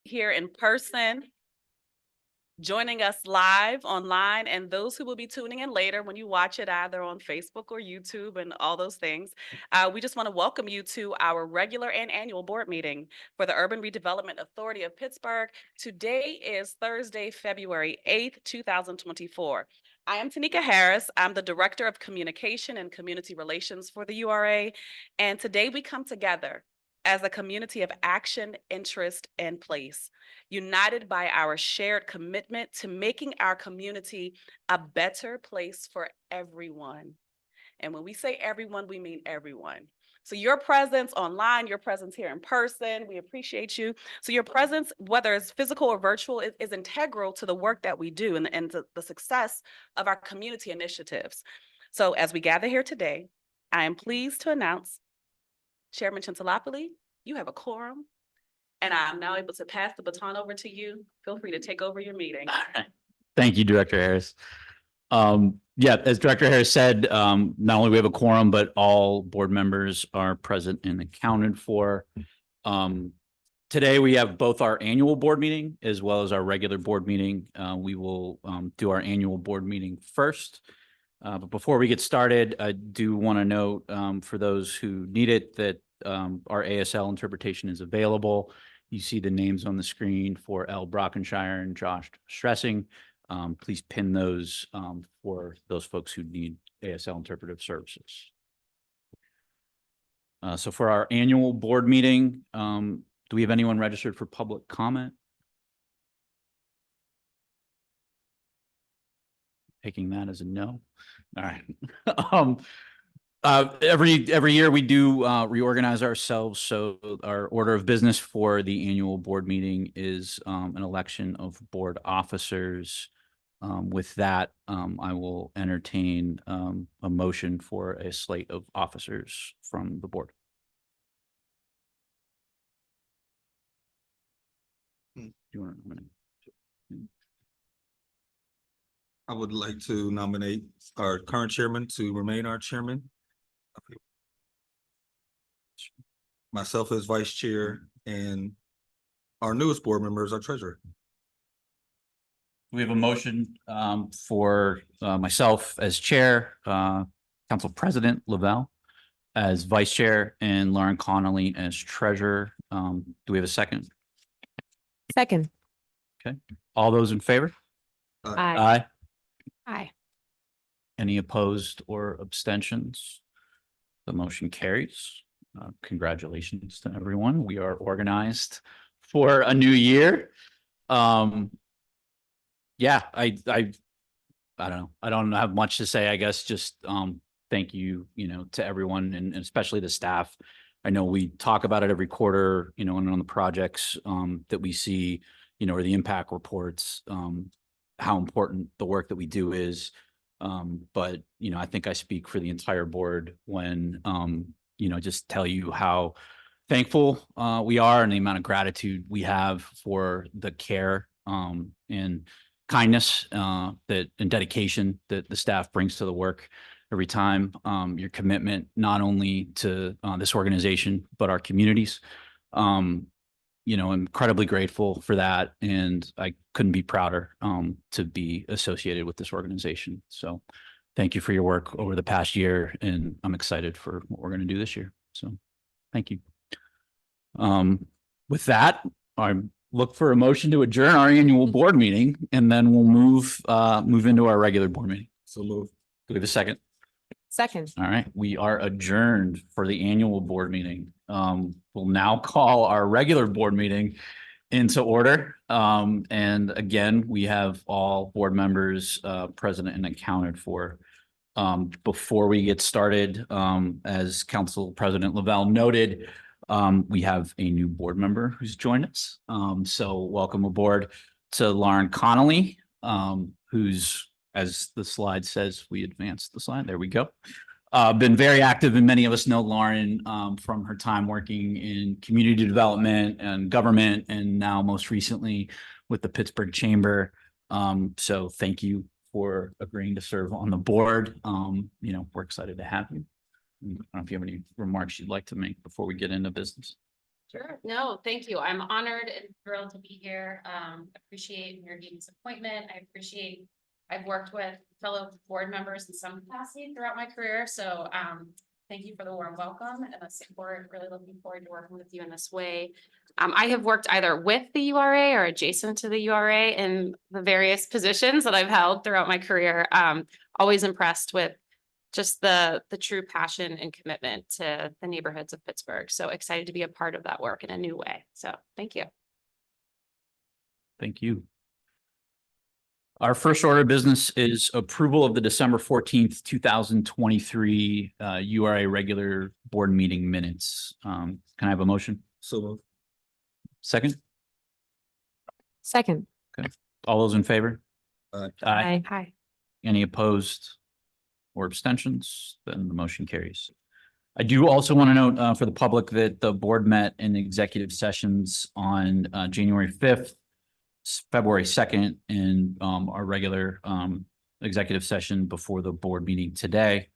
here in person, joining us live online, and those who will be tuning in later when you watch it either on Facebook or YouTube and all those things. We just want to welcome you to our regular and annual board meeting for the Urban Redevelopment Authority of Pittsburgh. Today is Thursday, February 8th, 2024. I am Tanika Harris. I'm the Director of Communication and Community Relations for the URA, and today we come together as a community of action, interest, and place, united by our shared commitment to making our community a better place for everyone. And when we say everyone, we mean everyone. So your presence online, your presence here in person, we appreciate you. So your presence, whether it's physical or virtual, is integral to the work that we do and to the success of our community initiatives. So as we gather here today, I am pleased to announce Chairman Chintalapoli, you have a quorum, and I'm now able to pass the baton over to you. Feel free to take over your meeting. All right. Thank you, Director Harris. Yeah, as Director Harris said, not only we have a quorum, but all board members are present and accounted for. Today we have both our annual board meeting as well as our regular board meeting. We will do our annual board meeting first. But before we get started, I do want to note for those who need it that our ASL interpretation is available. You see the names on the screen for L. Brockenshire and Josh Stressing. Please pin those for those folks who need ASL interpretive services. So for our annual board meeting, do we have anyone registered for public comment? Taking that as a no. All right. Every year we do reorganize ourselves. So our order of business for the annual board meeting is an election of board officers. With that, I will entertain a motion for a slate of officers from the board. Do you want to nominate? I would like to nominate our current chairman to remain our chairman. Myself as vice chair and our newest board member is our treasurer. We have a motion for myself as chair, Council President Lavelle as vice chair, and Lauren Connolly as treasurer. Do we have a second? Second. Okay. All those in favor? Aye. Aye. Aye. Any opposed or abstentions? The motion carries. Congratulations to everyone. We are organized for a new year. Yeah, I don't know. I don't have much to say. I guess just thank you, to everyone and especially the staff. I know we talk about it every quarter, and on the projects that we see, or the impact reports, how important the work that we do is. But, I think I speak for the entire board when, just tell you how thankful we are and the amount of gratitude we have for the care and kindness and dedication that the staff brings to the work every time. Your commitment not only to this organization, but our communities. Incredibly grateful for that. And I couldn't be prouder to be associated with this organization. So thank you for your work over the past year. And I'm excited for what we're going to do this year. So thank you. With that, I look for a motion to adjourn our annual board meeting, and then we'll move into our regular board meeting. So move. Do we have a second? Second. All right, we are adjourned for the annual board meeting. We'll now call our regular board meeting into order. And again, we have all board members present and accounted for. Before we get started, as Council President Lavelle noted, we have a new board member who's joined us. So welcome aboard to Lauren Connolly, who's, as the slide says, we advanced the slide. There we go. Been very active, and many of us know Lauren from her time working in community development and government, and now most recently with the Pittsburgh Chamber. So thank you for agreeing to serve on the board. We're excited to have you. I don't know if you have any remarks you'd like to make before we get into business. Sure. No, thank you. I'm honored and thrilled to be here. Appreciate Mayor Deaton's appointment. I've worked with fellow board members in some capacity throughout my career. So thank you for the warm welcome and the support. Really looking forward to working with you in this way. I have worked either with the URA or adjacent to the URA in the various positions that I've held throughout my career. Always impressed with just the true passion and commitment to the neighborhoods of Pittsburgh. So excited to be a part of that work in a new way. So thank you. Thank you. Our first order of business is approval of the December 14th, 2023 URA regular board meeting minutes. Can I have a motion? So moved. Second? Second. All those in favor? Aye. Aye. Aye. Any opposed or abstentions? Then the motion carries. I do also want to note for the public that the board met in executive sessions on January 5th, February 2nd, and our regular executive session before the board meeting today.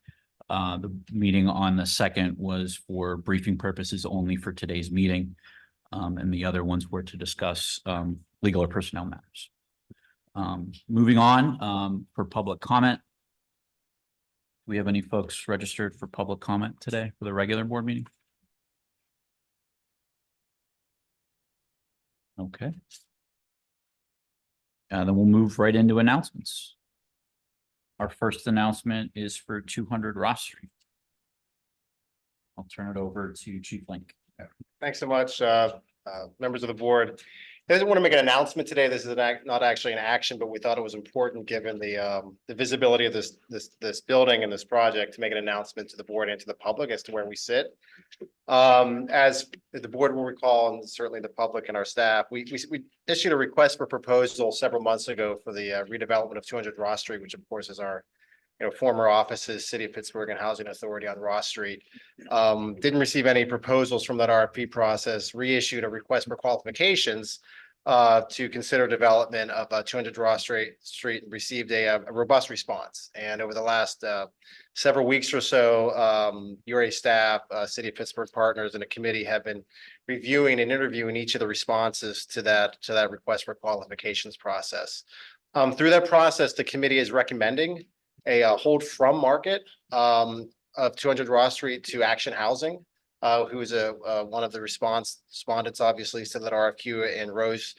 The meeting on the 2nd was for briefing purposes only for today's meeting. And the other ones were to discuss legal or personnel matters. Moving on for public comment. Do we have any folks registered for public comment today for the regular board meeting? Okay. Then we'll move right into announcements. Our first announcement is for 200 Ross Street. I'll turn it over to Chief Link. Thanks so much, members of the board. I didn't want to make an announcement today. This is not actually an action, but we thought it was important, given the visibility of this building and this project, to make an announcement to the board and to the public as to where we sit. As the board will recall, and certainly the public and our staff, we issued a request for proposal several months ago for the redevelopment of 200 Ross Street, which of course is our former offices, City of Pittsburgh and Housing Authority on Ross Street. Didn't receive any proposals from that RFP process, reissued a request for qualifications to consider development of 200 Ross Street, received a robust response. And over the last several weeks or so, URA staff, City of Pittsburgh partners, and a committee have been reviewing and interviewing each of the responses to that request for qualifications process. Through that process, the committee is recommending a hold from market of 200 Ross Street to Action Housing, who is one of the respondents, obviously, to that RFQ, and rose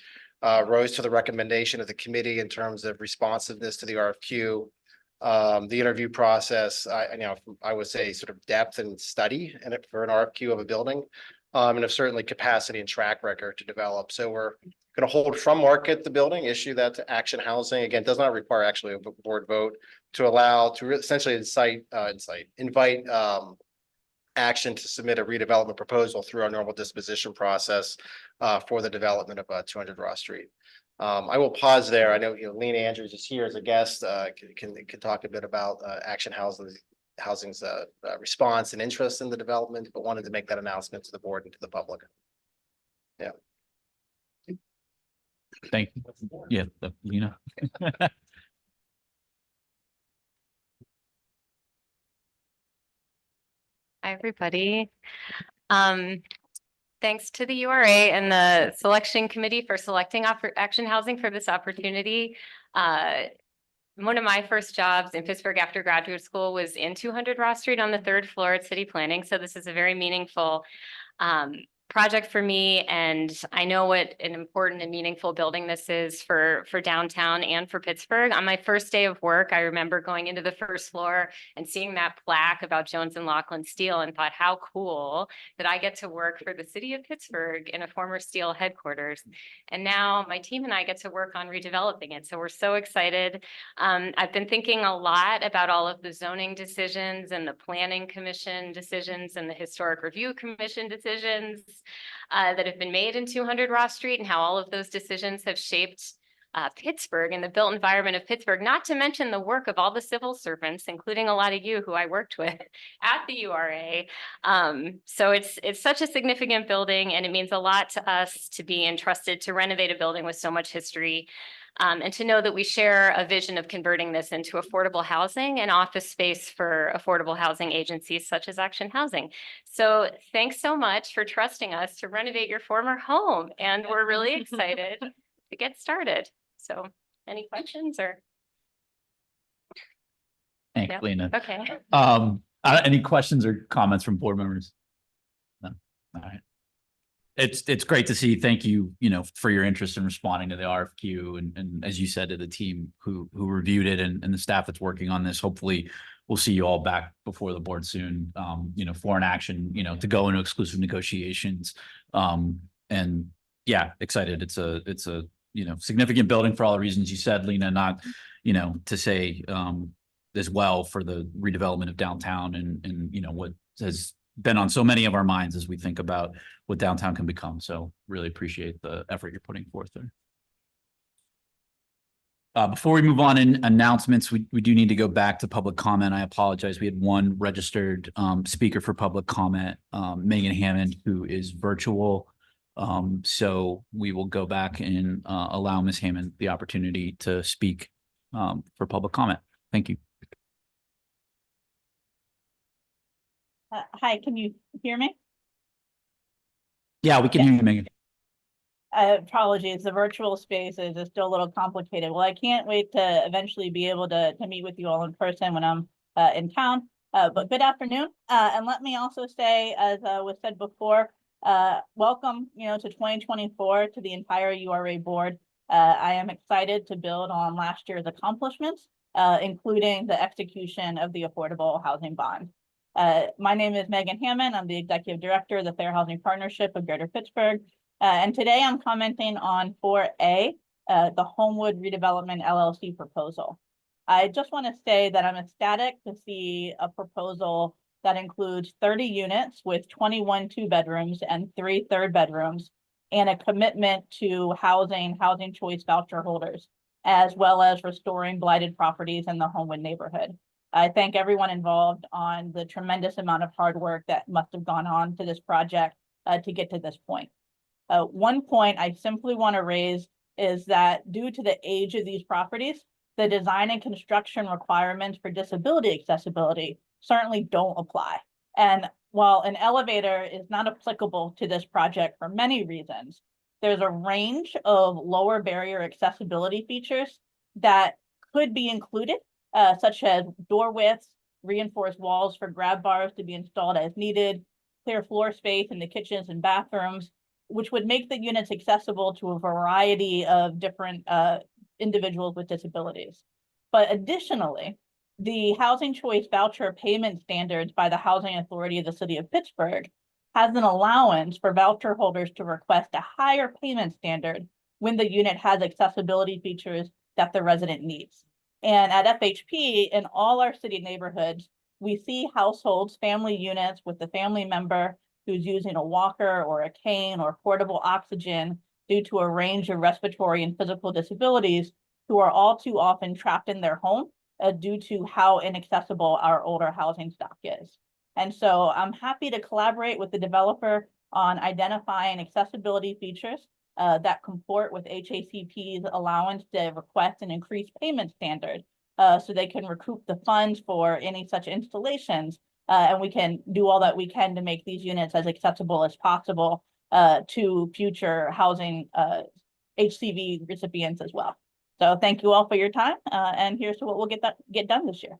to the recommendation of the committee in terms of responsiveness to the RFQ. The interview process, I would say sort of depth and study in it for an RFQ of a building, and of certainly capacity and track record to develop. So we're going to hold from market the building, issue that to Action Housing. Again, does not require actually a board vote, to allow to essentially invite Action to submit a redevelopment proposal through our normal disposition process for the development of 200 Ross Street. I will pause there. I know Lena Andrews is here as a guest. Can talk a bit about Action Housing's response and interest in the development, but wanted to make that announcement to the board and to the public. Yeah. Thank you. Yeah, Lena. Hi, everybody. Thanks to the URA and the selection committee for selecting Action Housing for this opportunity. One of my first jobs in Pittsburgh after graduate school was in 200 Ross Street on the 3rd floor at City Planning. So this is a very meaningful project for me, and I know what an important and meaningful building this is for downtown and for Pittsburgh. On my first day of work, I remember going into the 1st floor and seeing that plaque about Jones and Laughlin Steel, and thought, how cool that I get to work for the city of Pittsburgh in a former steel headquarters. And now my team and I get to work on redeveloping it. So we're so excited. I've been thinking a lot about all of the zoning decisions and the planning commission decisions and the historic review commission decisions that have been made in 200 Ross Street, and how all of those decisions have shaped Pittsburgh and the built environment of Pittsburgh, not to mention the work of all the civil servants, including a lot of you who I worked with at the URA. So it's such a significant building, and it means a lot to us to be entrusted to renovate a building with so much history. And to know that we share a vision of converting this into affordable housing and office space for affordable housing agencies such as Action Housing. So thanks so much for trusting us to renovate your former home. And we're really excited to get started. So any questions or? Thanks, No? Lena. Okay. Any questions or comments from board members? No. All right. It's great to see. Thank you, for your interest in responding to the RFQ and as you said, to the team who reviewed it and the staff that's working on this. Hopefully we'll see you all back before the board soon, for an action, to go into exclusive negotiations. And yeah, excited. It's a significant building for all the reasons you said, Lena, not, to say as well for the redevelopment of downtown and what has been on so many of our minds as we think about what downtown can become. So really appreciate the effort you're putting forth there. Before we move on in announcements, we do need to go back to public comment. I apologize. We had one registered speaker for public comment, Megan Hammond, who is virtual. So we will go back and allow Ms. Hammond the opportunity to speak for public comment. Thank you. Hi, can you hear me? Yeah, we can hear you, Megan. Apologies, the virtual space is still a little complicated. Well, I can't wait to eventually be able to meet with you all in person when I'm in town. But good afternoon. And let me also say, as was said before, welcome, to 2024 to the entire URA board. I am excited to build on last year's accomplishments, including the execution of the affordable housing bond. My name is Megan Hammond. I'm the Executive Director of the Fair Housing Partnership of Greater Pittsburgh. And today I'm commenting on 4A, the Homewood Redevelopment LLC proposal. I just want to say that I'm ecstatic to see a proposal that includes 30 units with 21 two-bedrooms and 3 third-bedrooms, and a commitment to housing choice voucher holders, as well as restoring blighted properties in the Homewood neighborhood. I thank everyone involved on the tremendous amount of hard work that must have gone on to this project to get to this point. One point I simply want to raise is that due to the age of these properties, the design and construction requirements for disability accessibility certainly don't apply. And while an elevator is not applicable to this project for many reasons, there's a range of lower barrier accessibility features that could be included, such as door widths, reinforced walls for grab bars to be installed as needed, clear floor space in the kitchens and bathrooms, which would make the units accessible to a variety of different individuals with disabilities. But additionally, the housing choice voucher payment standards by the Housing Authority of the City of Pittsburgh has an allowance for voucher holders to request a higher payment standard when the unit has accessibility features that the resident needs. And at FHP, in all our city neighborhoods, we see households, family units with the family member who's using a walker or a cane or portable oxygen due to a range of respiratory and physical disabilities, who are all too often trapped in their home due to how inaccessible our older housing stock is. And so I'm happy to collaborate with the developer on identifying accessibility features that comport with HACP's allowance to request an increased payment standard so they can recoup the funds for any such installations. And we can do all that we can to make these units as accessible as possible to future housing HCV recipients as well. So thank you all for your time, and here's to what we'll get done this year.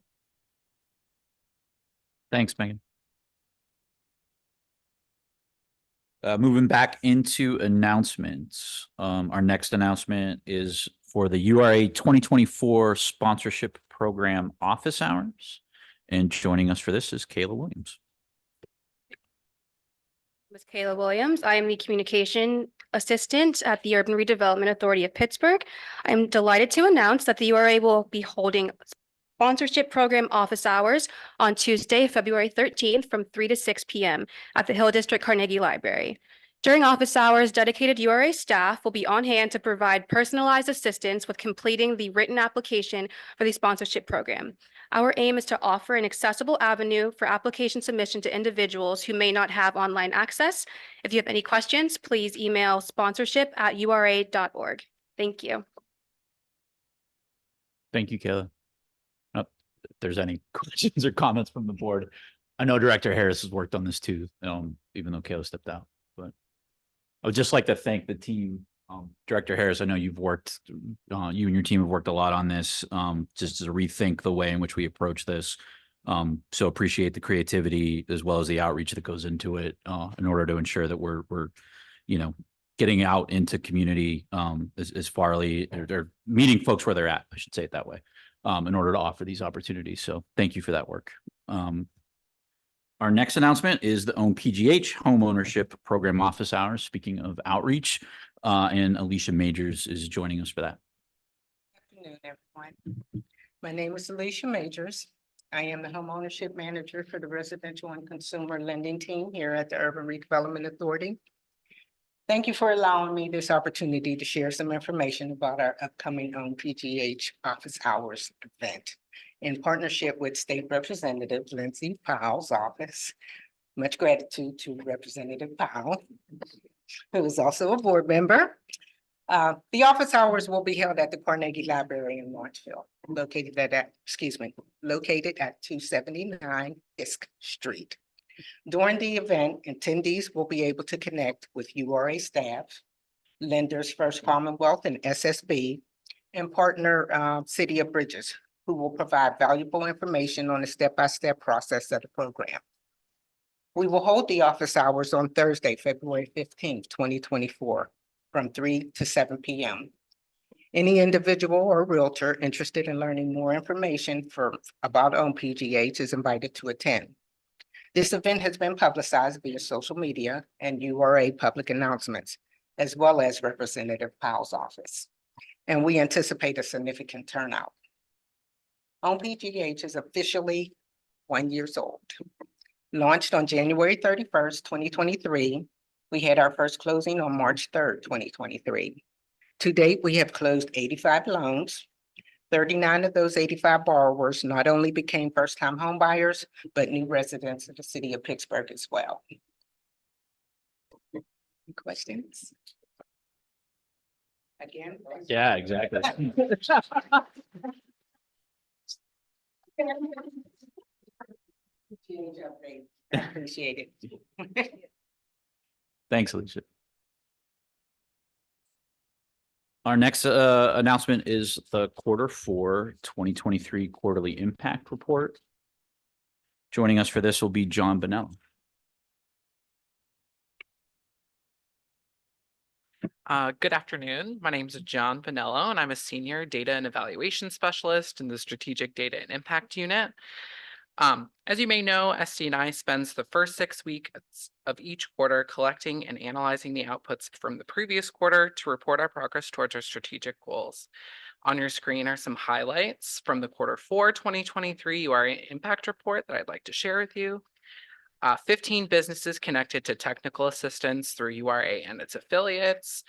Thanks, Megan. Moving back into announcements. Our next announcement is for the URA 2024 sponsorship program office hours. And joining us for this is Kayla Williams. Ms. Kayla Williams. I am the Communication Assistant at the Urban Redevelopment Authority of Pittsburgh. I'm delighted to announce that the URA will be holding sponsorship program office hours on Tuesday, February 13th from 3 to 6 p.m. at the Hill District Carnegie Library. During office hours, dedicated URA staff will be on hand to provide personalized assistance with completing the written application for the sponsorship program. Our aim is to offer an accessible avenue for application submission to individuals who may not have online access. If you have any questions, please email sponsorship@ura.org. Thank you. Thank you, Kayla. If there's any questions or comments from the board. I know Director Harris has worked on this too, even though Kayla stepped out, but I would just like to thank the team. Director Harris, I know you've worked, you and your team have worked a lot on this, just to rethink the way in which we approach this. So appreciate the creativity as well as the outreach that goes into it, in order to ensure that we're, you know, getting out into community, as farly or meeting folks where they're at, I should say it that way, in order to offer these opportunities. So thank you for that work. Our next announcement is the OWN PGH Home Ownership Program Office Hours. Speaking of outreach, and Alicia Majors is joining us for that. Good afternoon, everyone. My name is Alicia Majors. I am the home ownership manager for the residential and consumer lending team here at the Urban Redevelopment Authority. Thank you for allowing me this opportunity to share some information about our upcoming OWN PGH office hours event in partnership with State Representative Lindsay Powell's office. Much gratitude to Representative Powell, who is also a board member. The office hours will be held at the Carnegie Library in Lawrenceville, located at 279 Fisk Street. During the event, attendees will be able to connect with URA staff, lenders First Commonwealth and SSB, and partner City of Bridges, who will provide valuable information on the step-by-step process of the program. We will hold the office hours on Thursday, February 15th, 2024, from 3 to 7 p.m. Any individual or realtor interested in learning more information about OWN PGH is invited to attend. This event has been publicized via social media and URA public announcements, as well as Representative Powell's office, and we anticipate a significant turnout. OWN PGH is officially 1 year old. Launched on January 31st, 2023, we had our first closing on March 3rd, 2023. To date, we have closed 85 loans. 39 of those 85 borrowers not only became first-time home buyers, but new residents of the city of Pittsburgh as well. Any questions? Again? Yeah, exactly. Change update. I appreciate it. Thanks, Alicia. Our next announcement is the Q4 2023 quarterly impact report. Joining us for this will be John Bonello. Good afternoon. My name is John Bonello, and I'm a senior data and evaluation specialist in the Strategic Data and Impact Unit. As you may know, SDNI spends the first 6 weeks of each quarter collecting and analyzing the outputs from the previous quarter to report our progress towards our strategic goals. On your screen are some highlights from the Q4 2023 URA impact report that I'd like to share with you. 15 businesses connected to technical assistance through URA and its affiliates.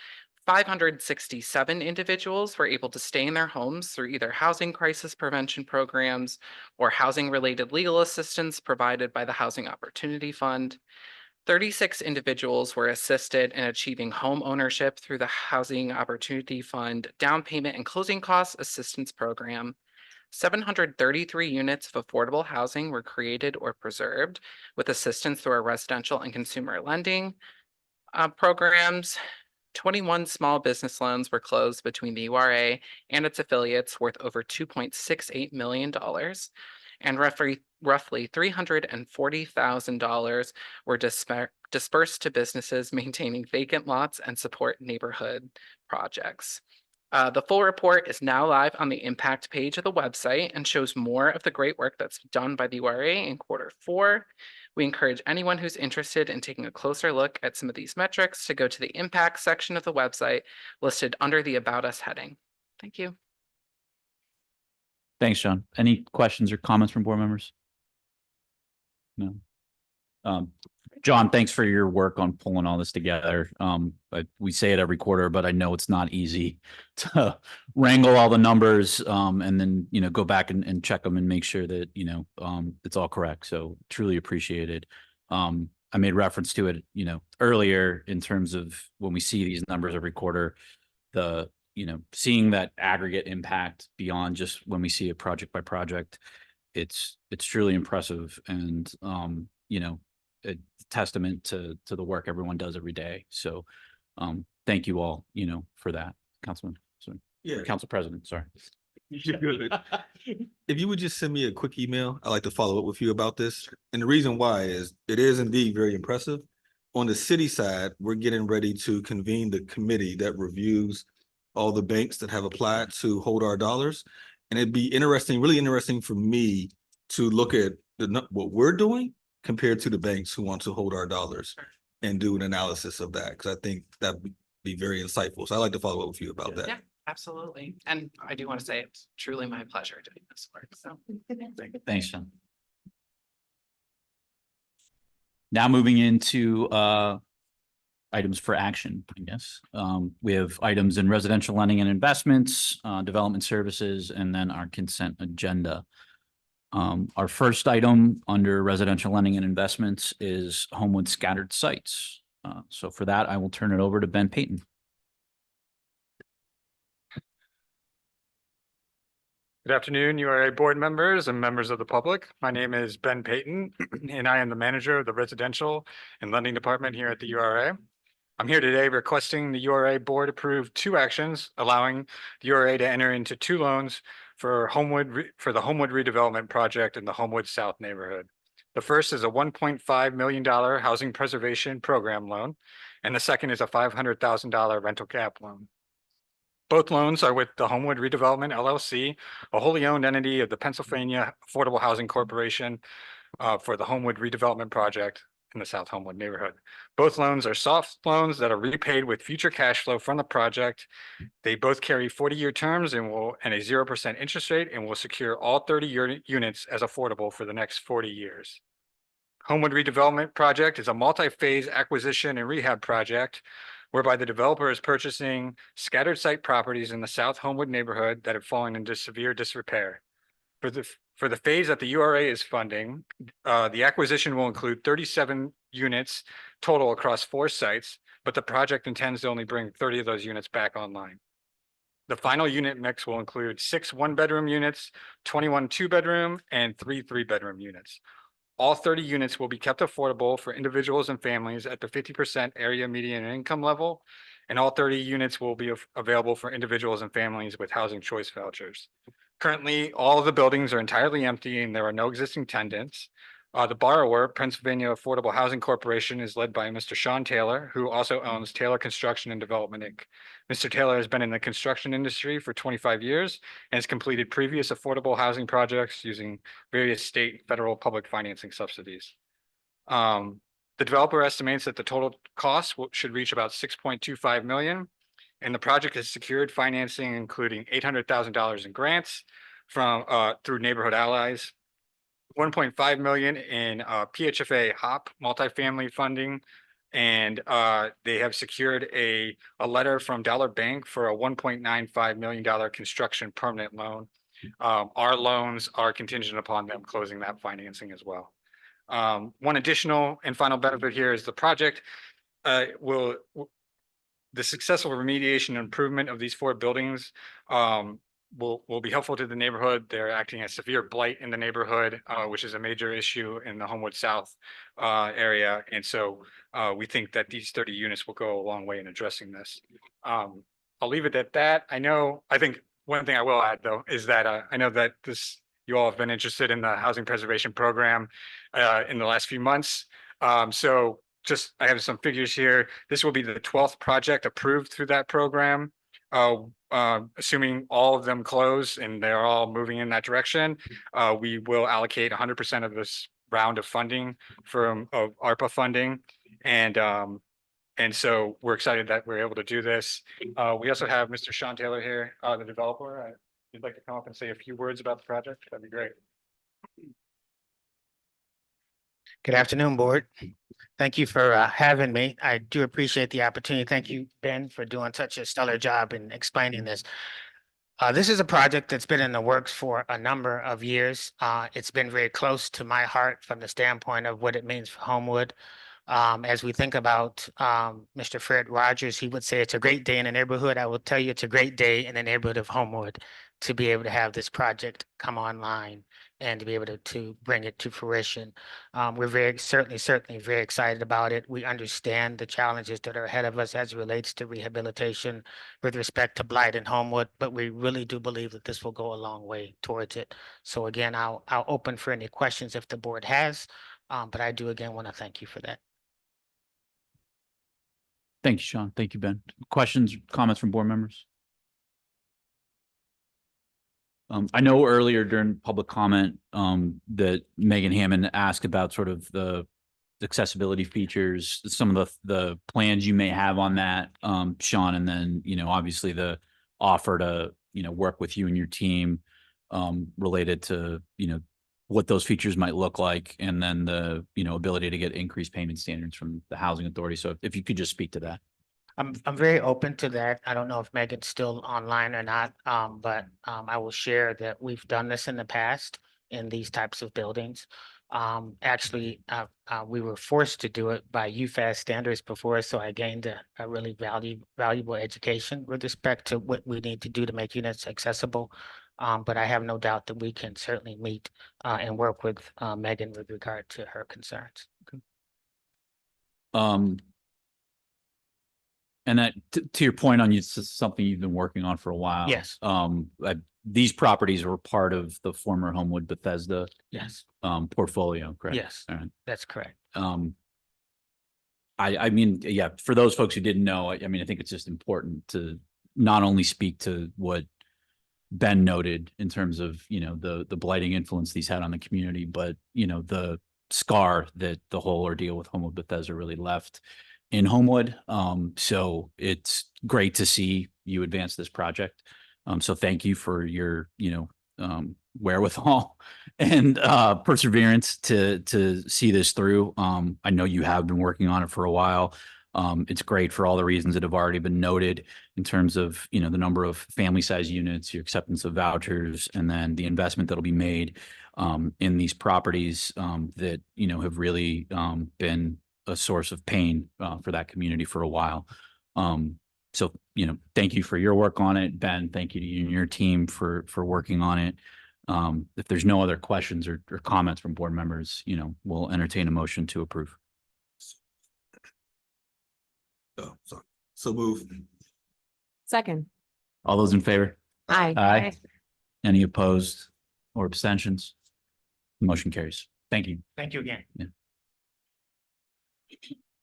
567 individuals were able to stay in their homes through either housing crisis prevention programs or housing-related legal assistance provided by the Housing Opportunity Fund. 36 individuals were assisted in achieving home ownership through the Housing Opportunity Fund Down Payment and Closing Costs Assistance Program. 733 units of affordable housing were created or preserved with assistance through our residential and consumer lending programs. 21 small business loans were closed between the URA and its affiliates worth over $2.68 million, and roughly $340,000 were dispersed to businesses maintaining vacant lots and support neighborhood projects. The full report is now live on the impact page of the website and shows more of the great work that's done by the URA in Q4. We encourage anyone who's interested in taking a closer look at some of these metrics to go to the impact section of the website listed under the About Us heading. Thank you. Thanks, John. Any questions or comments from board members? No. John, thanks for your work on pulling all this together. We say it every quarter, but I know it's not easy to wrangle all the numbers, and then, go back and check them and make sure that, it's all correct. So truly appreciated. I made reference to it, earlier in terms of when we see these numbers every quarter, seeing that aggregate impact beyond just when we see it project by project, it's truly impressive and, a testament to the work everyone does every day. So, thank you all, for that, Councilman, sorry, Yeah. Council President, sorry. You're good. If you would just send me a quick email, I'd like to follow up with you about this. And the reason why is it is indeed very impressive. On the city side, we're getting ready to convene the committee that reviews all the banks that have applied to hold our dollars. And it'd be interesting, really interesting for me to look at what we're doing compared to the banks who want to hold our dollars and do an analysis of that, because I think that'd be very insightful. So I'd like to follow up with you about that. Yeah, absolutely. And I do want to say it's truly my pleasure doing this work. So Thanks, John. Now moving into items for action, I guess. We have items in residential lending and investments, development services, and then our consent agenda. Our first item under residential lending and investments is Homewood Scattered Sites. So for that, I will turn it over to Ben Payton. Good afternoon, URA board members and members of the public. My name is Ben Payton, and I am the manager of the residential and lending department here at the URA. I'm here today requesting the URA board approve 2 actions, allowing the URA to enter into 2 loans for the Homewood redevelopment project in the Homewood South neighborhood. The first is a $1.5 million housing preservation program loan, and the second is a $500,000 rental cap loan. Both loans are with the Homewood Redevelopment LLC, a wholly owned entity of the Pennsylvania Affordable Housing Corporation, for the Homewood redevelopment project in the South Homewood neighborhood. Both loans are soft loans that are repaid with future cash flow from the project. They both carry 40-year terms and a 0% interest rate, and will secure all 30 units as affordable for the next 40 years. Homewood redevelopment project is a multi-phase acquisition and rehab project whereby the developer is purchasing scattered site properties in the South Homewood neighborhood that have fallen into severe disrepair. For the phase that the URA is funding, the acquisition will include 37 units total across 4 sites, but the project intends to only bring 30 of those units back online. The final unit mix will include 6 1-bedroom units, 21 2-bedroom, and 3 3-bedroom units. All 30 units will be kept affordable for individuals and families at the 50% area median income level, and all 30 units will be available for individuals and families with housing choice vouchers. Currently, all of the buildings are entirely empty and there are no existing tenants. The borrower, Pennsylvania Affordable Housing Corporation, is led by Mr. Sean Taylor, who also owns Taylor Construction and Development, Inc. Mr. Taylor has been in the construction industry for 25 years and has completed previous affordable housing projects using various state and federal public financing subsidies. The developer estimates that the total cost should reach about $6.25 million. And the project has secured financing, including $800,000 in grants from through Neighborhood Allies, $1.5 million in PHFA HOP multifamily funding, and they have secured a letter from Dollar Bank for a $1.95 million construction permanent loan. Our loans are contingent upon them closing that financing as well. One additional and final benefit here is the project the successful remediation and improvement of these 4 buildings will be helpful to the neighborhood. They're acting as severe blight in the neighborhood, which is a major issue in the Homewood South area. And so we think that these 30 units will go a long way in addressing this. I'll leave it at that. I think one thing I will add, though, is that I know that you all have been interested in the housing preservation program in the last few months. So I have some figures here. This will be the 12th project approved through that program. Assuming all of them close and they're all moving in that direction, we will allocate 100% of this round of funding from ARPA funding. And so we're excited that we're able to do this. We also have Mr. Sean Taylor here, the developer. If you'd like to come up and say a few words about the project, that'd be great. Good afternoon, Board. Thank you for having me. I do appreciate the opportunity. Thank you, Ben, for doing such a stellar job in explaining this. This is a project that's been in the works for a number of years. It's been very close to my heart from the standpoint of what it means for Homewood. As we think about Mr. Fred Rogers, he would say it's a great day in the neighborhood. I will tell you it's a great day in the neighborhood of Homewood to be able to have this project come online and to be able to bring it to fruition. We're certainly very excited about it. We understand the challenges that are ahead of us as it relates to rehabilitation with respect to blight in Homewood, but we really do believe that this will go a long way towards it. So again, I'll open for any questions if the board has, but I do again want to thank you for that. Thank you, Sean. Thank you, Ben. Questions, comments from board members? I know earlier during public comment that Megan Hammond asked about sort of the accessibility features, some of the plans you may have on that, Sean, and then, obviously the offer to, work with you and your team related to, what those features might look like, and then the, ability to get increased payment standards from the housing authority. So if you could just speak to that. I'm very open to that. I don't know if Megan's still online or not, but I will share that we've done this in the past in these types of buildings. Actually, we were forced to do it by UFAS standards before, so I gained a really valuable education with respect to what we need to do to make units accessible. But I have no doubt that we can certainly meet and work with Megan with regard to her concerns. And that to your point on something you've been working on for a while. Yes. These properties were part of the former Homewood Bethesda Yes. Portfolio, correct? Yes, All right. that's correct. I mean, yeah, for those folks who didn't know, I mean, I think it's just important to not only speak to what Ben noted in terms of, the blighting influence these had on the community, but, the scar that the whole ordeal with Homewood Bethesda really left in Homewood. So it's great to see you advance this project. So thank you for your, wherewithal and perseverance to see this through. I know you have been working on it for a while. It's great for all the reasons that have already been noted in terms of, the number of family size units, your acceptance of vouchers, and then the investment that'll be made in these properties that, have really been a source of pain for that community for a while. So, thank you for your work on it, Ben. Thank you to you and your team for working on it. If there's no other questions or comments from board members, we'll entertain a motion to approve. Oh, sorry. So move. Second. All those in favor? Aye. Aye. Any opposed or abstentions? Motion carries. Thank you. Thank you again.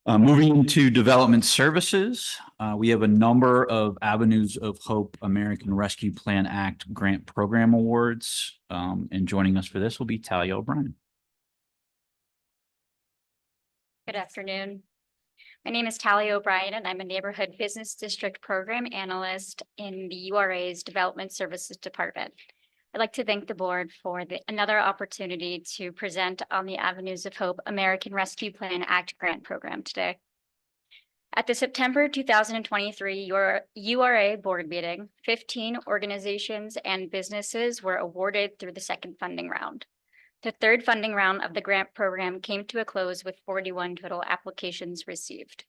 Moving into development services, we have a number of Avenues of Hope American Rescue Plan Act grant program awards. And joining us for this will be Talia O'Brien. Good afternoon. My name is Talia O'Brien, and I'm a Neighborhood Business District Program Analyst in the URA's Development Services Department. I'd like to thank the board for another opportunity to present on the Avenues of Hope American Rescue Plan Act grant program today. At the September 2023 URA board meeting, 15 organizations and businesses were awarded through the second funding round. The third funding round of the grant program came to a close with 41 total applications received.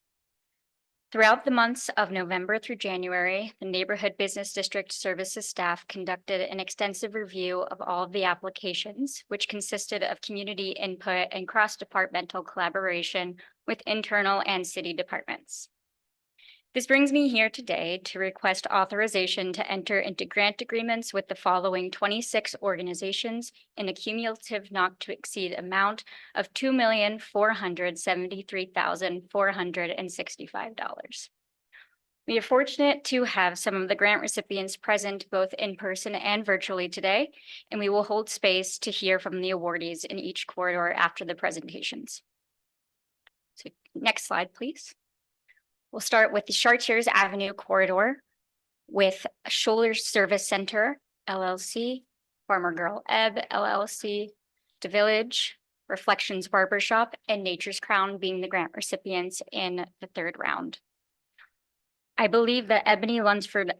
Throughout the months of November through January, the Neighborhood Business District Services staff conducted an extensive review of all of the applications, which consisted of community input and cross-departmental collaboration with internal and city departments. This brings me here today to request authorization to enter into grant agreements with the following 26 organizations in a cumulative not to exceed amount of $2,473,465. We are fortunate to have some of the grant recipients present both in person and virtually today, and we will hold space to hear from the awardees in each corridor after the presentations. So next slide, please. We'll start with the Chartiers Avenue corridor with Scholler Service Center, LLC, Farmer Girl Ebb, LLC, The Village, Reflections Barbershop, and Nature's Crown being the grant recipients in the third round. I believe that Ebony Lunsford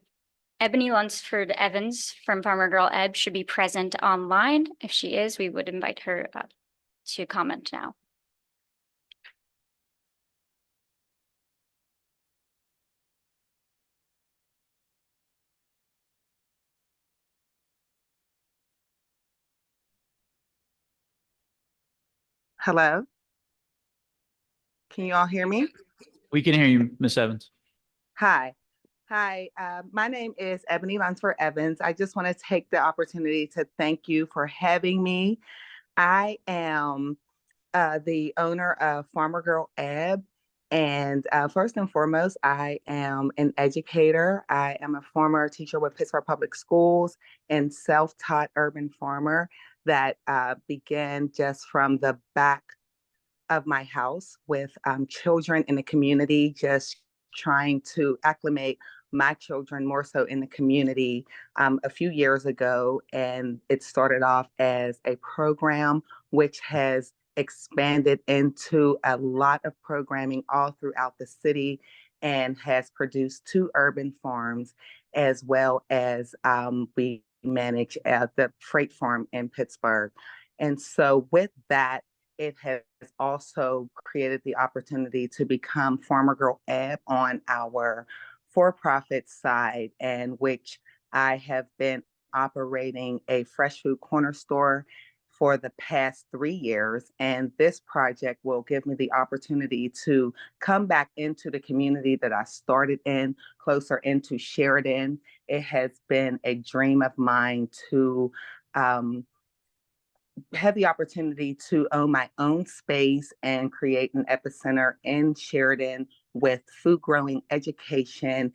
Evans from Farmer Girl Ebb should be present online. If she is, we would invite her to comment now. Hello? Can you all hear me? We can hear you, Miss Evans. Hi. Hi, my name is Ebony Lunsford Evans. I just want to take the opportunity to thank you for having me. I am the owner of Farmer Girl Ebb. And first and foremost, I am an educator. I am a former teacher with Pittsburgh Public Schools and self-taught urban farmer that began just from the back of my house with children in the community, just trying to acclimate my children more so in the community a few years ago. And it started off as a program which has expanded into a lot of programming all throughout the city and has produced 2 urban farms, as well as we manage the freight farm in Pittsburgh. And so with that, it has also created the opportunity to become Farmer Girl Ebb on our for-profit side, and which I have been operating a fresh food corner store for the past 3 years. And this project will give me the opportunity to come back into the community that I started in, closer into Sheridan. It has been a dream of mine to had the opportunity to own my own space and create an epicenter in Sheridan with food growing education,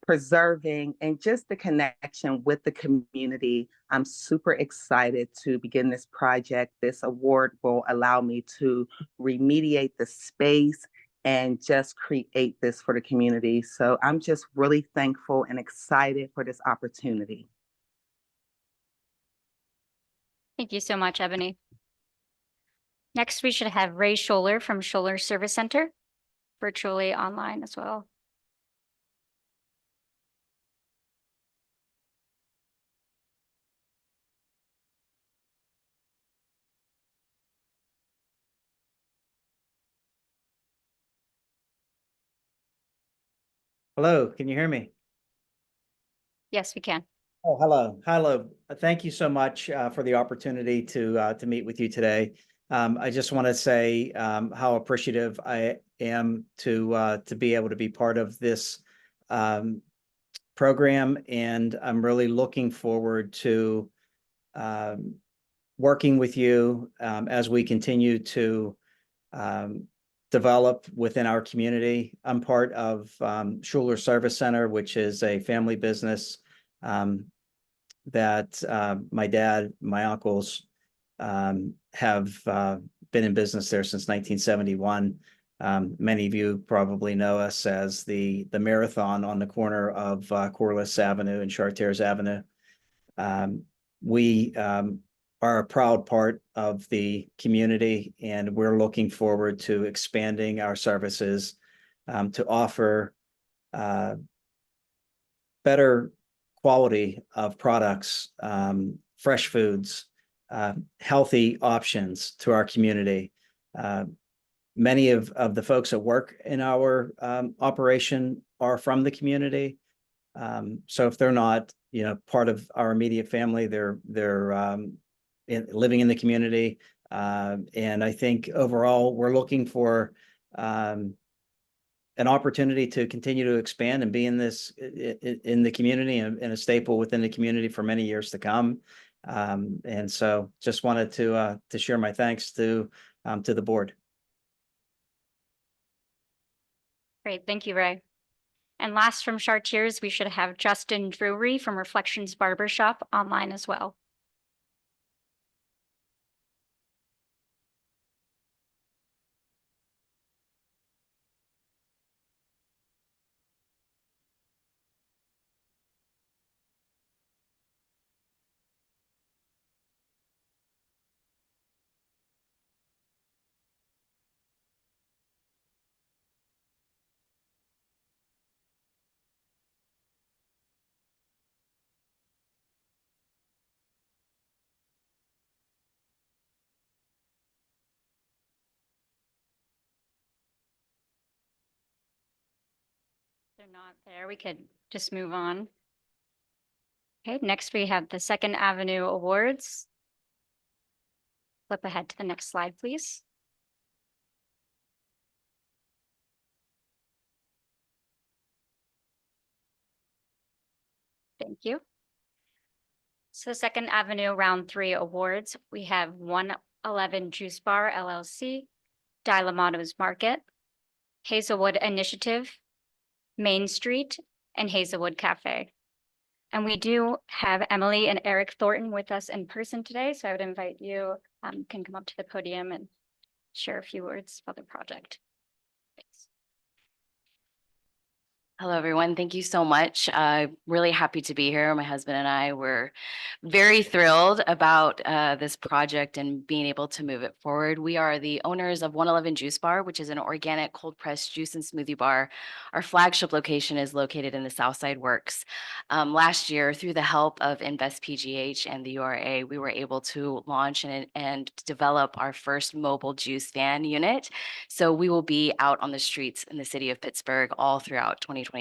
preserving, and just the connection with the community. I'm super excited to begin this project. This award will allow me to remediate the space and just create this for the community. So I'm just really thankful and excited for this opportunity. Thank you so much, Ebony. Next, we should have Ray Scholler from Scholler Service Center, virtually online as well. Hello, can you hear me? Yes, we can. Oh, hello, hello. Thank you so much for the opportunity to meet with you today. I just want to say how appreciative I am to be able to be part of this program, and I'm really looking forward to working with you as we continue to develop within our community. I'm part of Scholler Service Center, which is a family business that my dad, my uncles have been in business there since 1971. Many of you probably know us as the Marathon on the corner of Corliss Avenue and Chartiers Avenue. We are a proud part of the community, and we're looking forward to expanding our services to offer better quality of products, fresh foods, healthy options to our community. Many of the folks that work in our operation are from the community. So if they're not, part of our immediate family, they're living in the community. And I think overall, we're looking for an opportunity to continue to expand and be in the community and a staple within the community for many years to come. And so just wanted to share my thanks to the board. Great, thank you, Ray. And last from Chartiers, we should have Justin Drury from Reflections Barbershop online as well. They're not there. We could just move on. Okay, next we have the Second Avenue Awards. Flip ahead to the next slide, please. Thank you. So Second Avenue Round 3 Awards, we have 111 Juice Bar LLC, Dilamato's Market, Hazelwood Initiative, Main Street, and Hazelwood Cafe. And we do have Emily and Eric Thornton with us in person today, so I would invite you, can come up to the podium and share a few words about the project. Thanks. Hello, everyone. Thank you so much. Really happy to be here. My husband and I were very thrilled about this project and being able to move it forward. We are the owners of 111 Juice Bar, which is an organic cold pressed juice and smoothie bar. Our flagship location is located in the Southside Works. Last year, through the help of Invest PGH and the URA, we were able to launch and develop our first mobile juice van unit. So we will be out on the streets in the city of Pittsburgh all throughout 2024.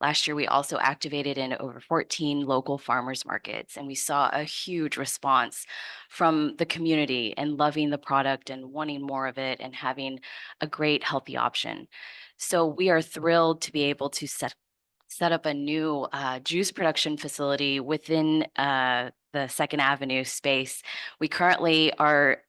Last year, we also activated in over 14 local farmers markets, and we saw a huge response from the community and loving the product and wanting more of it and having a great healthy option. So we are thrilled to be able to set up a new juice production facility within the Second Avenue space. We currently are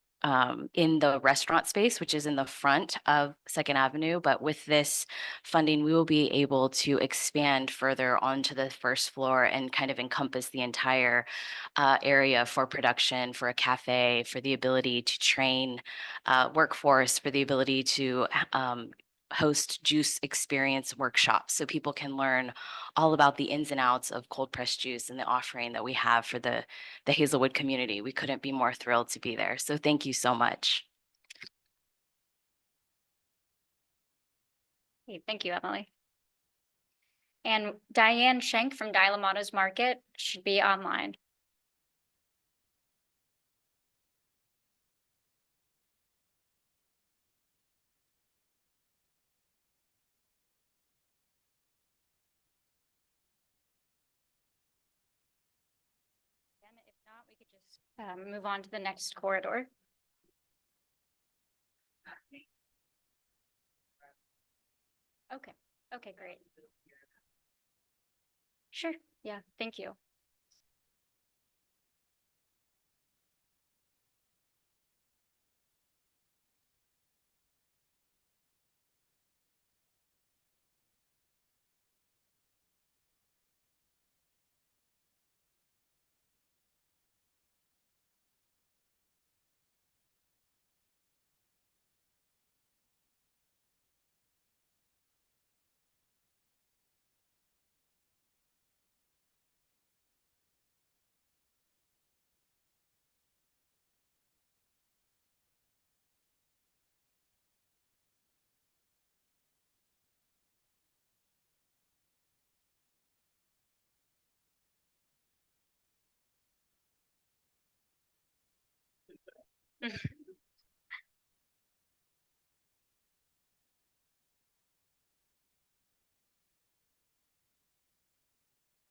in the restaurant space, which is in the front of Second Avenue. But with this funding, we will be able to expand further onto the first floor and kind of encompass the entire area for production, for a cafe, for the ability to train workforce, for the ability to host juice experience workshops so people can learn all about the ins and outs of cold pressed juice and the offering that we have for the Hazelwood community. We couldn't be more thrilled to be there. So thank you so much. Okay, thank you, Emily. And Diane Schenk from Dilamato's Market should be online. If not, we could just move on to the next corridor. Okay, okay, great. Sure, yeah, thank you.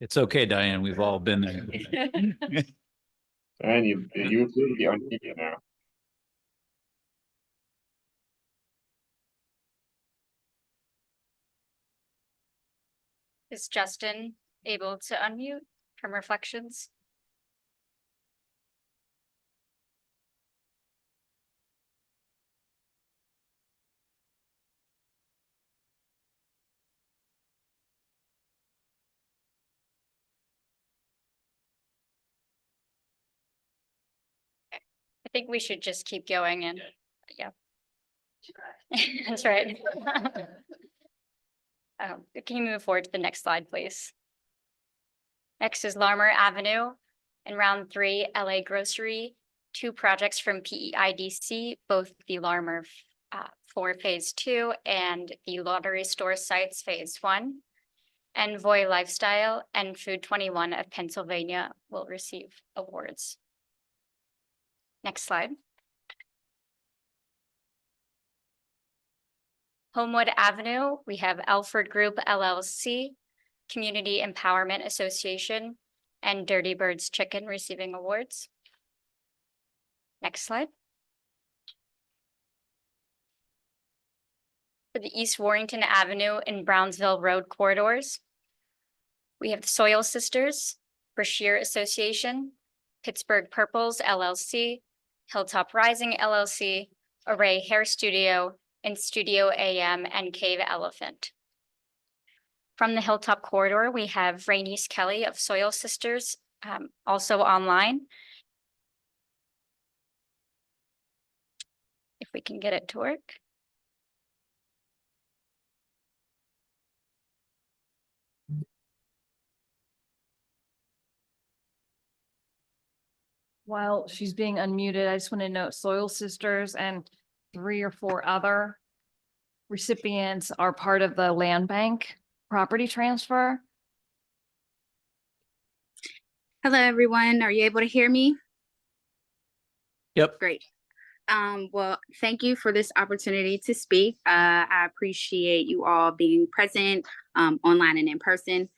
It's okay, Diane. We've all been there. And you appear to be on media now. Is Justin able to unmute from Reflections? I think we should just keep going and, yeah. That's right. Can you move forward to the next slide, please? Next is Larmer Avenue and Round 3 LA Grocery, 2 projects from PEIDC, both the Larmer for Phase 2 and the Lottery Store Sites Phase 1. Envoy Lifestyle and Food 21 of Pennsylvania will receive awards. Next slide. Homewood Avenue, we have Alfred Group LLC, Community Empowerment Association, and Dirty Birds Chicken receiving awards. Next slide. For the East Warrington Avenue and Brownsville Road corridors, we have the Soil Sisters, Brashear Association, Pittsburgh Purples LLC, Hilltop Rising LLC, Array Hair Studio, and Studio AM and Cave Elephant. From the Hilltop corridor, we have Rainice Kelly of Soil Sisters, also online. If we can get it to work. While she's being unmuted, I just want to note Soil Sisters and 3 or 4 other recipients are part of the land bank property transfer. Hello, everyone. Are you able to hear me? Yep. Great. Well, thank you for this opportunity to speak. I appreciate you all being present online and in person.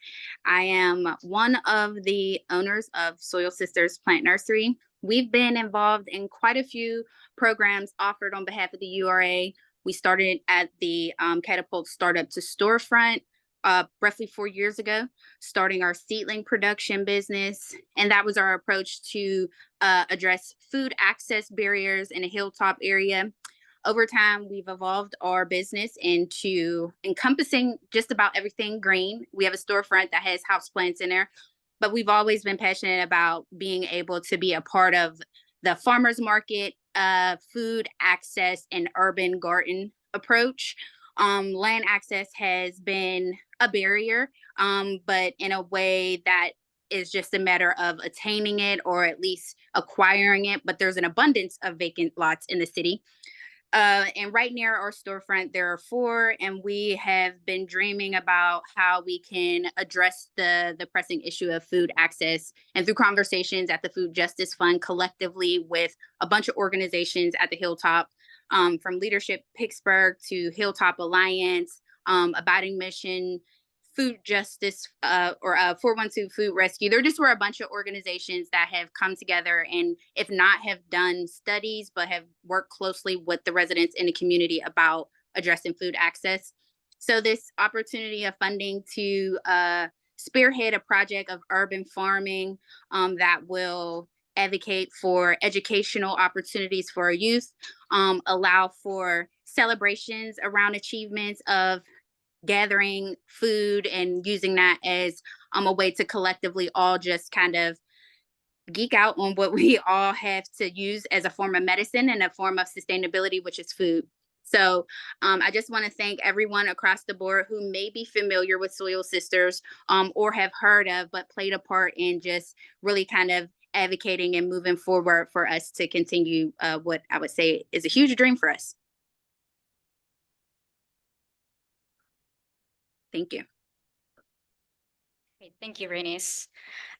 I am one of the owners of Soil Sisters Plant Nursery. We've been involved in quite a few programs offered on behalf of the URA. We started at the Catapult Startup to Storefront roughly 4 years ago, starting our seedling production business. And that was our approach to address food access barriers in a hilltop area. Over time, we've evolved our business into encompassing just about everything green. We have a storefront that has houseplants in there, but we've always been passionate about being able to be a part of the farmers market, food access, and urban garden approach. Land access has been a barrier, but in a way that is just a matter of attaining it or at least acquiring it. But there's an abundance of vacant lots in the city. And right near our storefront, there are 4, and we have been dreaming about how we can address the pressing issue of food access. And through conversations at the Food Justice Fund, collectively with a bunch of organizations at the Hilltop, from Leadership Pittsburgh to Hilltop Alliance, Abiding Mission, Food Justice, or 412 Food Rescue. There just were a bunch of organizations that have come together and, if not have done studies, but have worked closely with the residents in the community about addressing food access. So this opportunity of funding to spearhead a project of urban farming that will advocate for educational opportunities for our youth, allow for celebrations around achievements of gathering food and using that as a way to collectively all just kind of geek out on what we all have to use as a form of medicine and a form of sustainability, which is food. So I just want to thank everyone across the board who may be familiar with Soil Sisters or have heard of, but played a part in just really kind of advocating and moving forward for us to continue what I would say is a huge dream for us. Thank you. Great, thank you, Rainice.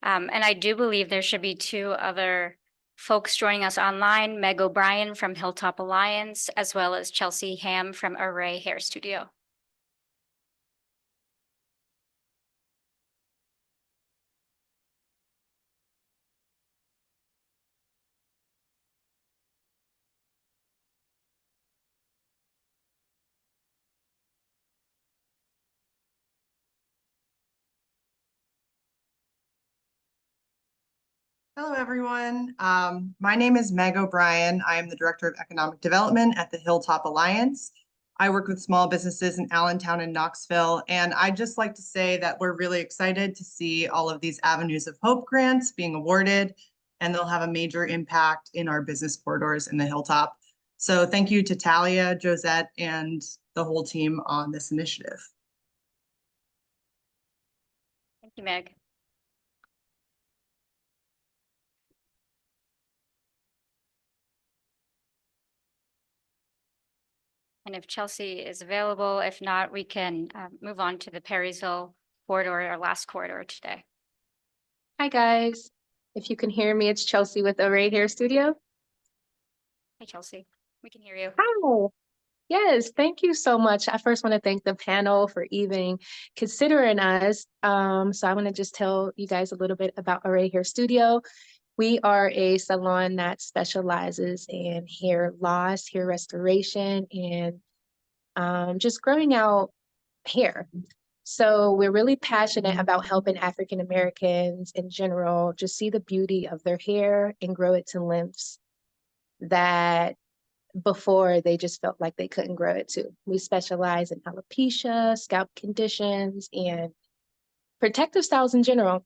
And I do believe there should be 2 other folks joining us online, Meg O'Brien from Hilltop Alliance, as well as Chelsea Ham from Array Hair Studio. Hello, everyone. My name is Meg O'Brien. I am the Director of Economic Development at the Hilltop Alliance. I work with small businesses in Allentown and Knoxville, and I'd just like to say that we're really excited to see all of these Avenues of Hope grants being awarded, and they'll have a major impact in our business corridors in the Hilltop. So thank you to Talia, Josette, and the whole team on this initiative. Thank you, Meg. And if Chelsea is available, if not, we can move on to the Perrysville corridor, our last corridor today. Hi, guys. If you can hear me, it's Chelsea with Array Hair Studio. Hey, Chelsea, we can hear you. Hi. Yes, thank you so much. I first want to thank the panel for even considering us. So I want to just tell you guys a little bit about URA Hair Studio. We are a salon that specializes in hair loss, hair restoration, and just growing out hair. So we're really passionate about helping African Americans in general just see the beauty of their hair and grow it to lengths that before they just felt like they couldn't grow it to. We specialize in alopecia, scalp conditions, and protective styles in general.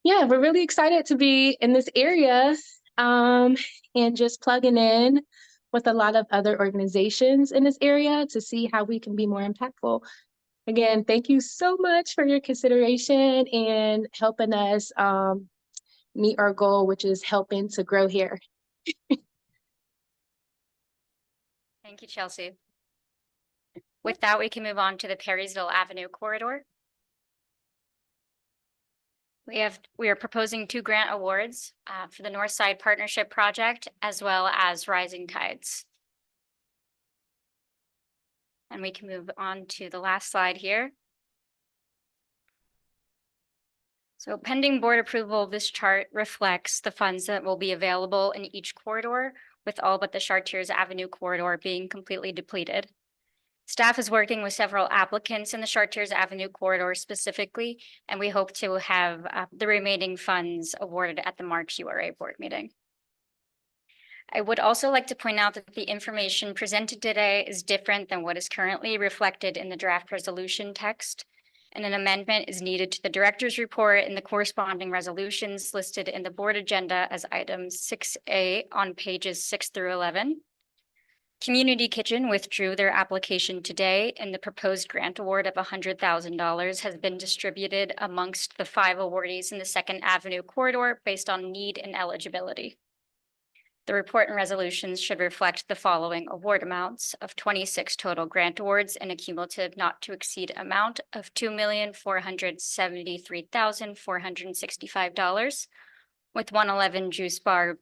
Yeah, we're really excited to be in this area and just plugging in with a lot of other organizations in this area to see how we can be more impactful. Again, thank you so much for your consideration and helping us meet our goal, which is helping to grow hair. Thank you, Chelsea. With that, we can move on to the Perrysville Avenue corridor. We are proposing 2 grant awards for the North Side Partnership Project as well as Rising Tides. And we can move on to the last slide here. So pending board approval, this chart reflects the funds that will be available in each corridor, with all but the Chartiers Avenue corridor being completely depleted. Staff is working with several applicants in the Chartiers Avenue corridor specifically, and we hope to have the remaining funds awarded at the March URA board meeting. I would also like to point out that the information presented today is different than what is currently reflected in the draft resolution text, and an amendment is needed to the director's report and the corresponding resolutions listed in the board agenda as items 6A on pages 6 through 11. Community Kitchen withdrew their application today, and the proposed grant award of $100,000 has been distributed amongst the 5 awardees in the Second Avenue corridor based on need and eligibility. The report and resolutions should reflect the following award amounts of 26 total grant awards and a cumulative not to exceed amount of $2,473,465, with 111 Juice Bar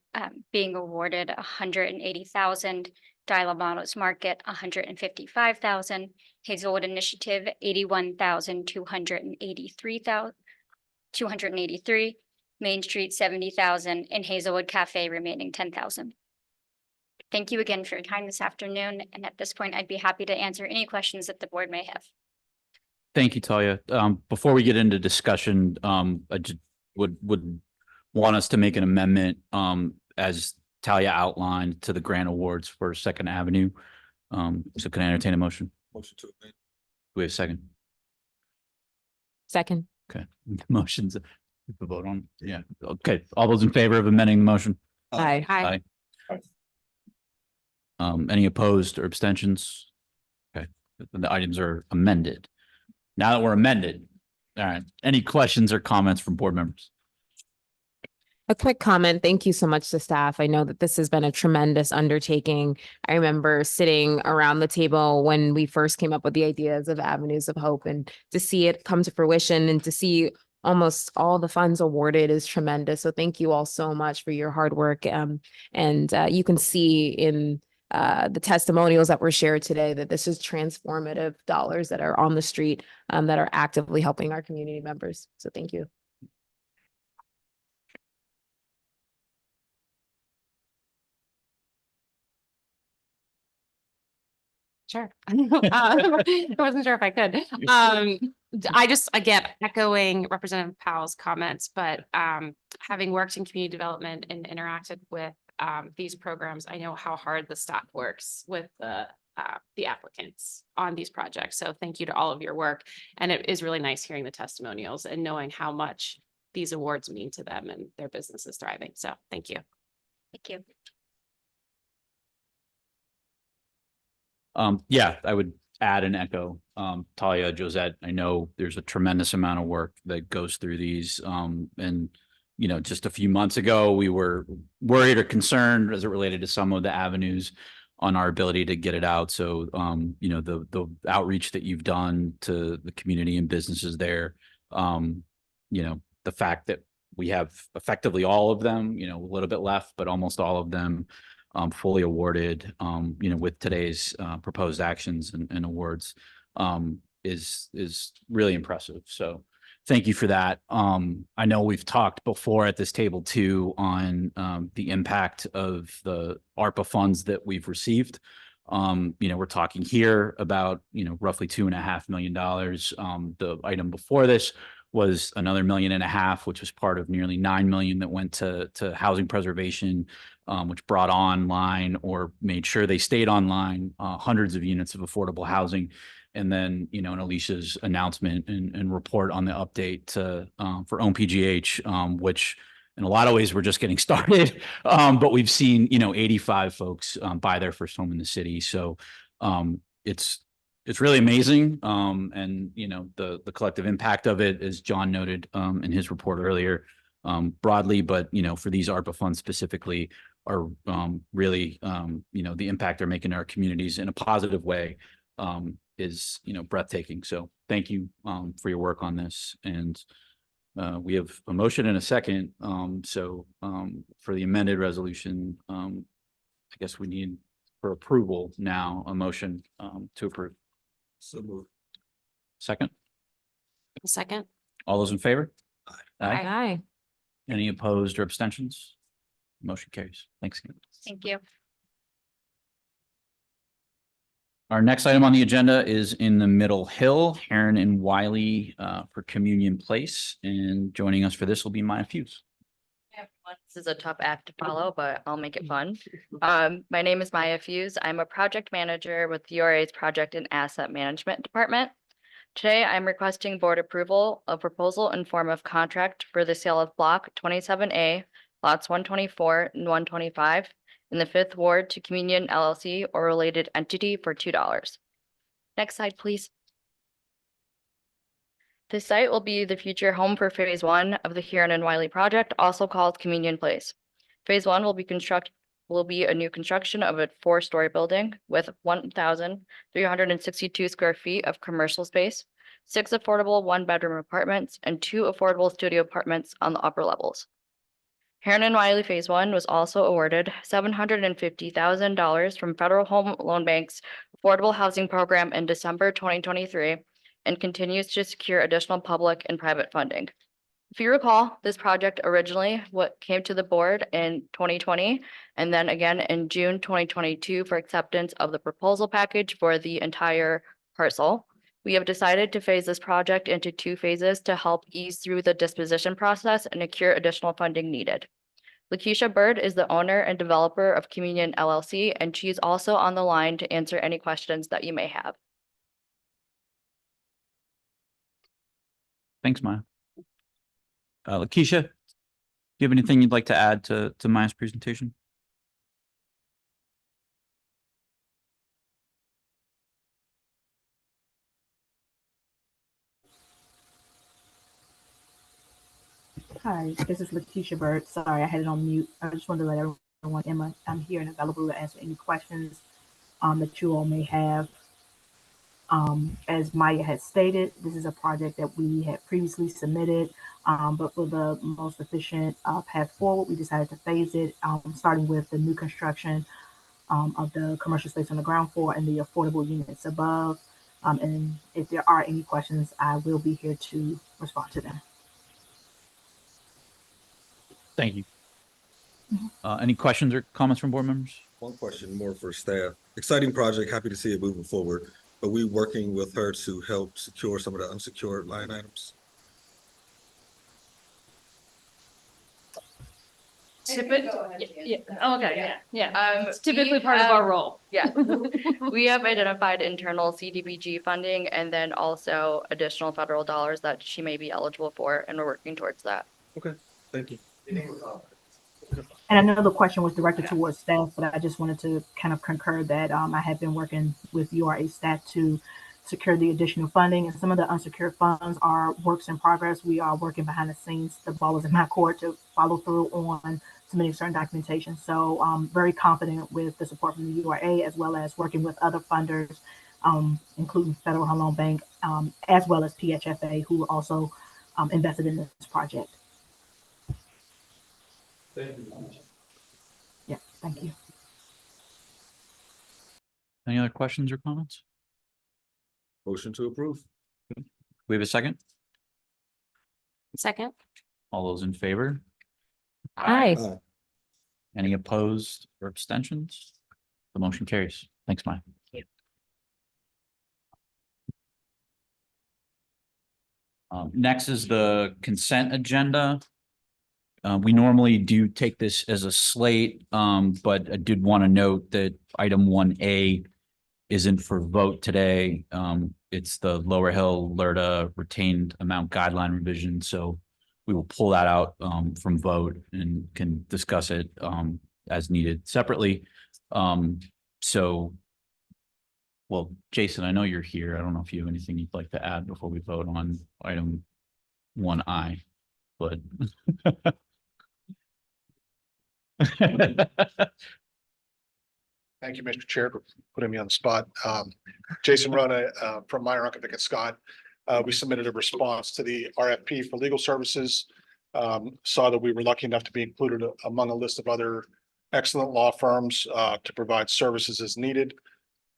being awarded $180,000, Dialamanos Market $155,000, Hazelwood Initiative $81,283, Main Street $70,000, and Hazelwood Cafe remaining $10,000. Thank you again for your time this afternoon, and at this point, I'd be happy to answer any questions that the board may have. Thank you, Talia. Before we get into discussion, I just would want us to make an amendment as Talia outlined to the grant awards for Second Avenue. So can I entertain a motion? Motion to amend. Do we have a second? Second. Okay, motions. We can vote on. Yeah. Okay. All those in favor of amending the motion? Aye. Aye. Any opposed or abstentions? Okay, the items are amended. Now that we're amended, all right. Any questions or comments from board members? A quick comment. Thank you so much to staff. I know that this has been a tremendous undertaking. I remember sitting around the table when we first came up with the ideas of Avenues of Hope, and to see it come to fruition and to see almost all the funds awarded is tremendous. So thank you all so much for your hard work. And you can see in the testimonials that were shared today that this is transformative dollars that are on the street that are actively helping our community members. So thank you. Sure. I wasn't sure if I could. I just, again, echoing Representative Powell's comments, but having worked in community development and interacted with these programs, I know how hard the staff works with the applicants on these projects. So thank you to all of your work. And it is really nice hearing the testimonials and knowing how much these awards mean to them and their business is thriving. So thank you. Thank you. Yeah, I would add and echo Talia, Josette. I know there's a tremendous amount of work that goes through these. And, you know, just a few months ago, we were worried or concerned as it related to some of the avenues on our ability to get it out. So, you know, the outreach that you've done to the community and businesses there, you know, the fact that we have effectively all of them, you know, a little bit left, but almost all of them fully awarded, with today's proposed actions and awards is really impressive. So thank you for that. I know we've talked before at this table too on the impact of the ARPA funds that we've received. We're talking here about, roughly $2.5 million. The item before this was another $1.5 million, which was part of nearly $9 million that went to housing preservation, which brought online or made sure they stayed online hundreds of units of affordable housing. And then, in Alicia's announcement and report on the update to for OMPGH, which in a lot of ways we're just getting started, but we've seen 85 folks buy their first home in the city. So it's really amazing, and the collective impact of it, as John noted in his report earlier, broadly, but for these ARPA funds specifically, are really the impact they're making in our communities in a positive way is breathtaking. So thank you for your work on this. And we have a motion and a second. So for the amended resolution, I guess we need for approval now a motion to approve. So moved. Second. Second. All those in favor? Aye. Aye. Any opposed or abstentions? Motion carries. Thanks. Thank you. Our next item on the agenda is in the Middle Hill, Heron and Wiley for Communion Place. And joining us for this will be Maya Fuse. This is a tough act to follow, but I'll make it fun. My name is Maya Fuse. I'm a project manager with URA's Project and Asset Management Department. Today, I'm requesting board approval of proposal in form of contract for the sale of block 27A, lots 124 and 125 in the 5th Ward to Communion LLC or related entity for $2. Next slide, please. This site will be the future home for phase 1 of the Huron and Wiley project, also called Communion Place. Phase 1 will be a new construction of a 4-story building with 1,362 square feet of commercial space, 6 affordable 1-bedroom apartments, and 2 affordable studio apartments on the upper levels. Huron and Wiley Phase 1 was also awarded $750,000 from Federal Home Loan Bank's Affordable Housing Program in December 2023 and continues to secure additional public and private funding. If you recall, this project originally came to the board in 2020 and then again in June 2022 for acceptance of the proposal package for the entire parcel. We have decided to phase this project into 2 phases to help ease through the disposition process and secure additional funding needed. Lakeisha Bird is the owner and developer of Communion LLC, and she's also on the line to answer any questions that you may have. Thanks, Maya. Lakeisha, do you have anything you'd like to add to Maya's presentation? Hi, this is Lakeisha Bird. Sorry, I had it on mute. I just wanted to let everyone know I'm here and available to answer any questions that you all may have. As Maya had stated, this is a project that we had previously submitted, but for the most efficient path forward, we decided to phase it, starting with the new construction of the commercial space on the ground floor and the affordable units above. And if there are any questions, I will be here to respond to them. Thank you. Any questions or comments from board members? One question more for staff. Exciting project, happy to see it moving forward. Are we working with her to help secure some of the unsecured line items? Okay, yeah. It's typically part of our role. Yeah. We have identified internal CDBG funding and then also additional federal dollars that she may be eligible for, and we're working towards that. Okay, thank you. And I know the question was directed towards staff, but I just wanted to kind of concur that I have been working with URA staff to secure the additional funding, and some of the unsecured funds are works in progress. We are working behind the scenes. The ball is in my court to follow through on submitting certain documentation. So I'm very confident with the support from the URA, as well as working with other funders, including Federal Home Loan Bank, as well as PHFA, who also invested in this project. Thank you. Yeah, thank you. Any other questions or comments? Motion to approve. We have a second? Second. All those in favor? Aye. Any opposed or abstentions? The motion carries. Thanks, Maya. Next is the consent agenda. We normally do take this as a slate, but I did want to note that item 1A isn't for vote today. It's the Lower Hill LRTA retained amount guideline revision, so we will pull that out from vote and can discuss it as needed separately. Well, Jason, I know you're here. I don't know if you have anything you'd like to add before we vote on item 1I, but Thank you, Mr. Chair, for putting me on the spot. Jason Rona from Meyer, Uncle Scott. We submitted a response to the RFP for legal services. Saw that we were lucky enough to be included among a list of other excellent law firms to provide services as needed.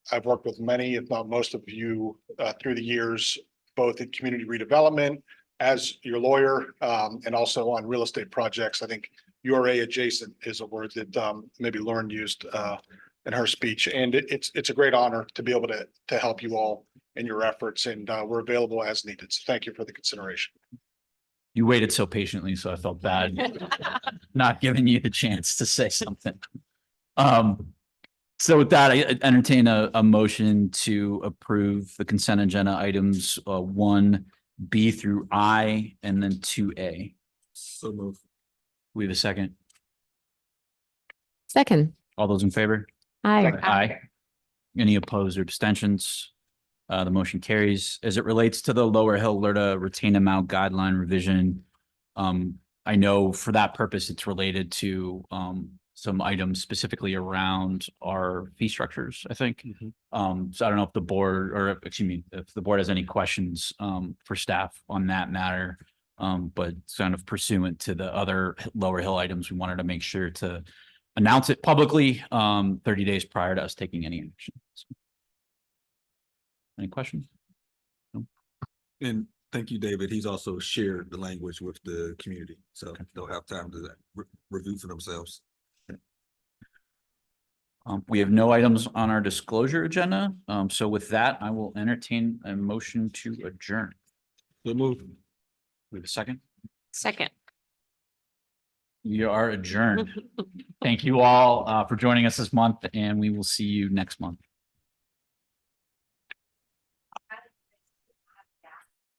I've worked with many, if not most of you, through the years, both in community redevelopment as your lawyer and also on real estate projects. I think URA adjacent is a word that maybe Lauren used in her speech, and it's a great honor to be able to help you all in your efforts, and we're available as needed. So thank you for the consideration. you waited so patiently, so I felt bad not giving you the chance to say something. So with that, I entertain a motion to approve the consent agenda items 1B through I and then 2A. So move. We have a second. Second. All those in favor? Aye. Aye. Any opposed or abstentions? The motion carries. As it relates to the Lower Hill LRTA retain amount guideline revision, I know for that purpose, it's related to some items specifically around our fee structures, I think. So I don't know if the board, or excuse me, if the board has any questions for staff on that matter. But kind of pursuant to the other Lower Hill items, we wanted to make sure to announce it publicly 30 days prior to us taking any action. So, any questions? No? And thank you, David. He's also shared the language with the community, so they'll have time to review for themselves. We have no items on our disclosure agenda. So with that, I will entertain a motion to adjourn. So move. We have a second. Second. We are adjourned. Thank you all for joining us this month, and we will see you next month.